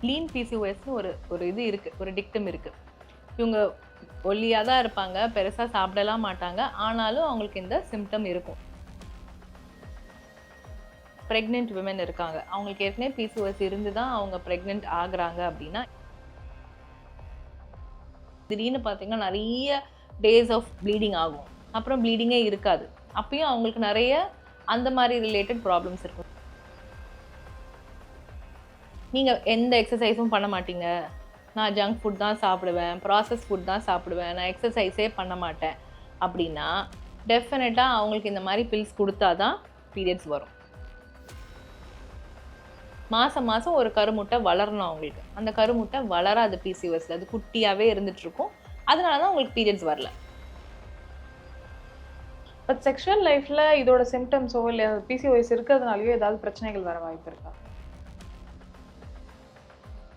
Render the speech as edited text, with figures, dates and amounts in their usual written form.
Lean பிசிஓஎஸ்னு ஒரு ஒரு இது இருக்குது, ஒரு டிக்டம் இருக்குது. இவங்க ஒல்லியாக தான் இருப்பாங்க, பெருசாக சாப்பிடலாம் மாட்டாங்க, ஆனாலும் அவங்களுக்கு இந்த சிம்டம் இருக்கும். ப்ரெக்னென்ட் விமன் இருக்காங்க, அவங்களுக்கு ஏற்கனவே பிசிஓஎஸ் இருந்து தான் அவங்க ப்ரெக்னென்ட் ஆகுறாங்க அப்படின்னா, திடீர்னு பார்த்தீங்கன்னா நிறைய டேஸ் ஆஃப் ப்ளீடிங் ஆகும், அப்புறம் ப்ளீடிங்கே இருக்காது. அப்பயும் அவங்களுக்கு நிறைய அந்த மாதிரி ரிலேட்டட் ப்ராப்ளம்ஸ் இருக்கும். நீங்கள் எந்த எக்ஸசைஸும் பண்ண மாட்டீங்க, நான் ஜங்க் ஃபுட் தான் சாப்பிடுவேன், ப்ராசஸ் ஃபுட் தான் சாப்பிடுவேன், நான் எக்ஸசைஸே பண்ண மாட்டேன் அப்படின்னா, டெஃபினட்டாக அவங்களுக்கு இந்த மாதிரி பில்ஸ் கொடுத்தா தான் பீரியட்ஸ் வரும். மாதம் மாதம் ஒரு கருமுட்டை வளரணும் அவங்களுக்கு. அந்த கருமுட்டை வளராது பிசிஓஎஸ்ல, அது குட்டியாகவே இருந்துகிட்ருக்கும். அதனால தான் உங்களுக்கு பீரியட்ஸ் வரல. பட் செக்ஷுவல் லைஃப்பில் இதோட சிம்டம்ஸோ இல்லை பிசிஓஎஸ் இருக்கிறதுனாலையோ ஏதாவது பிரச்சனைகள் வர வாய்ப்பு இருக்கா?